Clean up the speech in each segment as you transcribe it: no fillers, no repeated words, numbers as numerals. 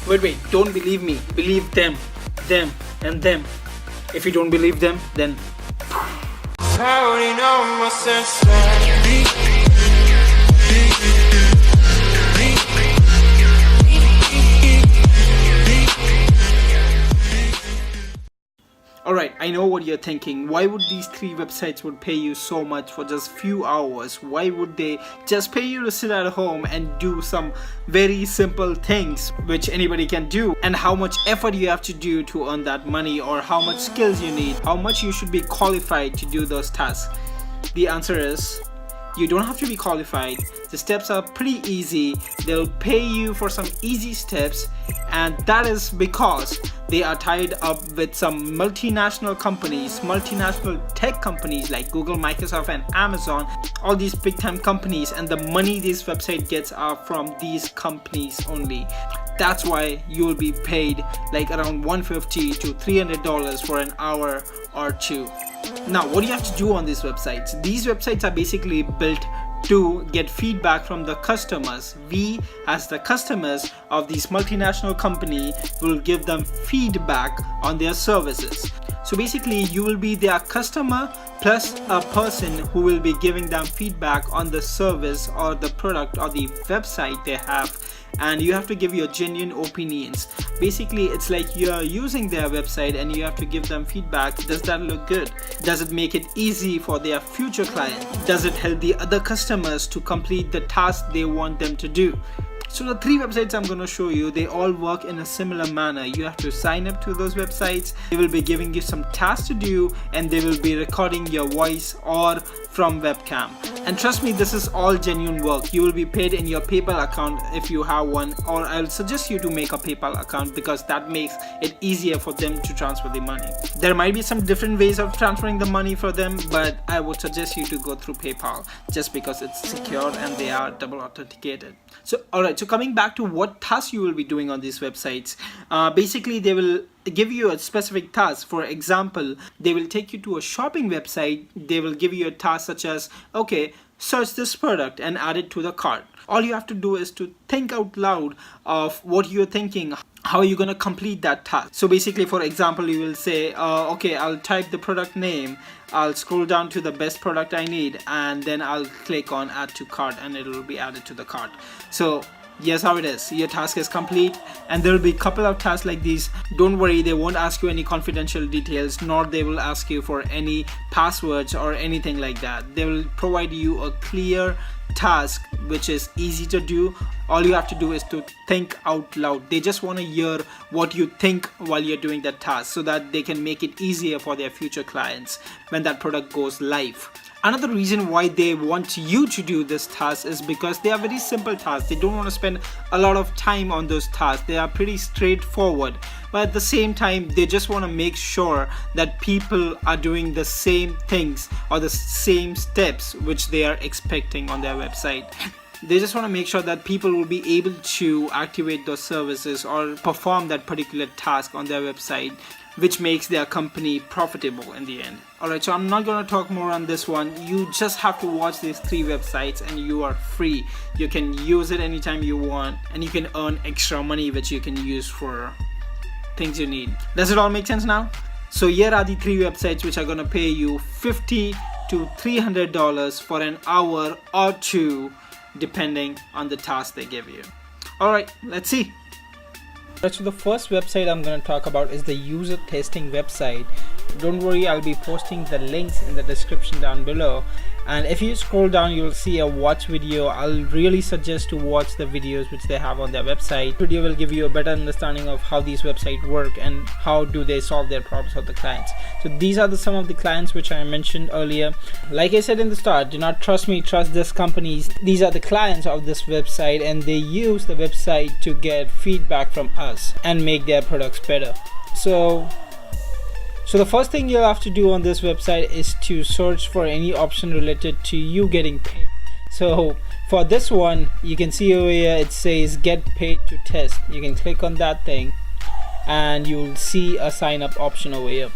Wait, don't believe me. Believe them, and them. If you don't believe them, then Alright, I know what you're thinking. Why would these 3 websites would pay you so much for just few hours? Why would they just pay you to sit at home and do some very simple things which anybody can do? And how much effort you have to do to earn that money, or how much skills you need, how much you should be qualified to do those tasks? The answer is you don't have to be qualified. The steps are pretty easy. They'll pay you for some easy steps, and that is because they are tied up with some multinational companies, multinational tech companies like Google, Microsoft and Amazon, all these big time companies, and the money this website gets are from these companies only. That's why you will be paid like around $150 to $300 for an hour or 2. Now, what do you have to do on these websites? These websites are basically built to get feedback from the customers. We, as the customers of these multinational company, will give them feedback on their services. So basically, you will be their customer plus a person who will be giving them feedback on the service or the product or the website they have, and you have to give your genuine opinions. Basically, it's like you're using their website and you have to give them feedback. Does that look good? Does it make it easy for their future client? Does it help the other customers to complete the task they want them to do? So the 3 websites I'm going to show you, they all work in a similar manner. You have to sign up to those websites. They will be giving you some tasks to do, and they will be recording your voice or from webcam. And trust me, this is all genuine work. You will be paid in your PayPal account if you have one, or I'll suggest you to make a PayPal account because that makes it easier for them to transfer the money. There might be some different ways of transferring the money for them, but I would suggest you to go through PayPal just because it's secure and they are double authenticated. So alright, so coming back to what tasks you will be doing on these websites, basically they will give you a specific task. For example, they will take you to a shopping website. They will give you a task such as, okay, search this product and add it to the cart. All you have to do is to think out loud of what you're thinking. How are you going to complete that task? So basically, for example, you will say, okay, I'll type the product name, I'll scroll down to the best product I need, and then I'll click on add to cart and it will be added to the cart. So yes, how it is. Your task is complete, and there will be a couple of tasks like these. Don't worry, they won't ask you any confidential details, nor they will ask you for any passwords or anything like that. They will provide you a clear task which is easy to do. All you have to do is to think out loud. They just want to hear what you think while you're doing that task so that they can make it easier for their future clients when that product goes live. Another reason why they want you to do this task is because they are very simple tasks. They don't want to spend a lot of time on those tasks. They are pretty straightforward, but at the same time they just want to make sure that people are doing the same things or the same steps which they are expecting on their website. They just want to make sure that people will be able to activate those services or perform that particular task on their website, which makes their company profitable in the end. Alright, so I'm not going to talk more on this one. You just have to watch these 3 websites and you are free. You can use it anytime you want, and you can earn extra money which you can use for things you need. Does it all make sense now? So here are the 3 websites which are going to pay you $50 to $300 for an hour or 2 depending on the task they give you. Alright, let's see. So the first website I'm going to talk about is the user testing website. Don't worry, I'll be posting the links in the description down below, and if you scroll down you'll see a watch video. I'll really suggest to watch the videos which they have on their website. The video will give you a better understanding of how these websites work and how do they solve their problems for the clients. So these are some of the clients which I mentioned earlier. Like I said in the start, do not trust me, trust these companies. These are the clients of this website, and they use the website to get feedback from us and make their products better. So the first thing you'll have to do on this website is to search for any option related to you getting paid. So for this one, you can see over here it says get paid to test. You can click on that thing and you'll see a sign up option over here.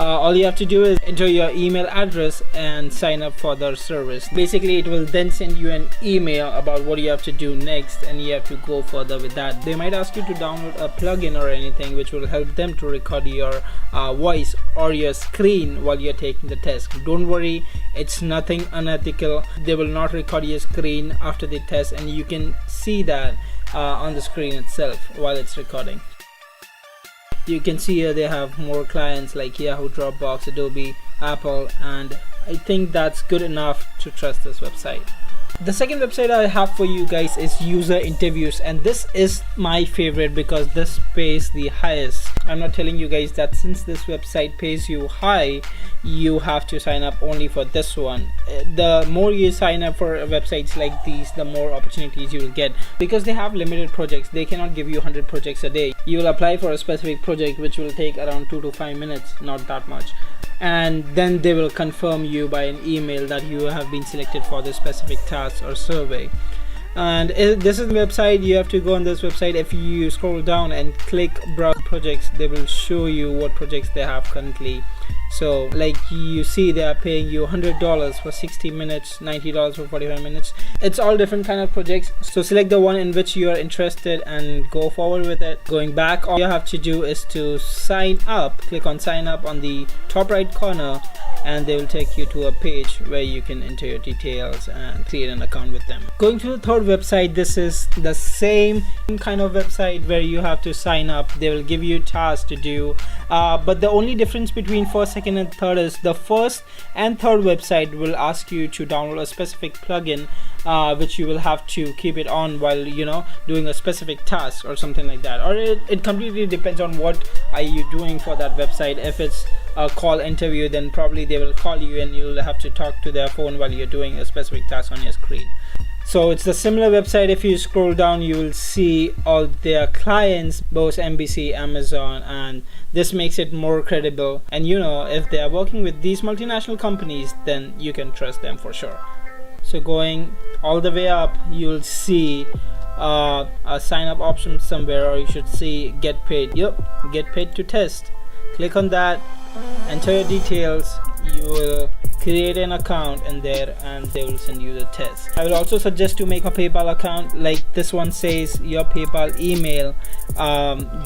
all you have to do is enter your email address and sign up for their service. Basically, it will then send you an email about what you have to do next, and you have to go further with that. They might ask you to download a plugin or anything which will help them to record your voice or your screen while you're taking the test. Don't worry, it's nothing unethical. They will not record your screen after the test, and you can see that on the screen itself while it's recording. You can see here they have more clients like Yahoo, Dropbox, Adobe, Apple, and I think that's good enough to trust this website. The second website I have for you guys is User Interviews, and this is my favorite because this pays the highest. I'm not telling you guys that since this website pays you high, you have to sign up only for this one. The more you sign up for websites like these, the more opportunities you will get, because they have limited projects. They cannot give you 100 projects a day. You will apply for a specific project which will take around 2 to 5 minutes, not that much, and then they will confirm you by an email that you have been selected for this specific task or survey. And this is the website. You have to go on this website. If you scroll down and click browse projects, they will show you what projects they have currently. So like you see, they are paying you $100 for 60 minutes, $90 for 45 minutes. It's all different kind of projects, so select the one in which you are interested and go forward with it. Going back, all you have to do is to sign up. Click on sign up on the top right corner, and they will take you to a page where you can enter your details and create an account with them. Going to the third website, this is the same kind of website where you have to sign up. They will give you tasks to do, but the only difference between first, second and third is the first and third website will ask you to download a specific plugin which you will have to keep it on while doing a specific task or something like that, or it completely depends on what are you doing for that website. If it's a call interview, then probably they will call you and you'll have to talk to their phone while you're doing a specific task on your screen. So it's a similar website. If you scroll down, you will see all their clients, both NBC, Amazon, and this makes it more credible. And if they are working with these multinational companies, then you can trust them for sure. So going all the way up, you'll see a sign up option somewhere, or you should see get paid. Yep, get paid to test. Click on that, enter your details. You will create an account in there and they will send you the test. I will also suggest to make a PayPal account. Like this one says, your PayPal email.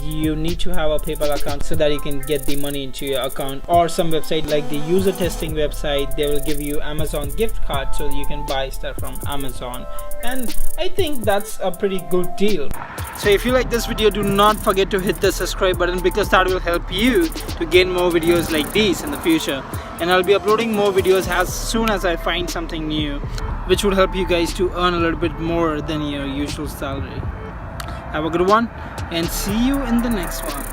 You need to have a PayPal account so that you can get the money into your account. Or some website like the user testing website, they will give you Amazon gift card so you can buy stuff from Amazon, and I think that's a pretty good deal. So if you like this video, do not forget to hit the subscribe button, because that will help you to gain more videos like these in the future. And I'll be uploading more videos as soon as I find something new which would help you guys to earn a little bit more than your usual salary. Have a good one and see you in the next one.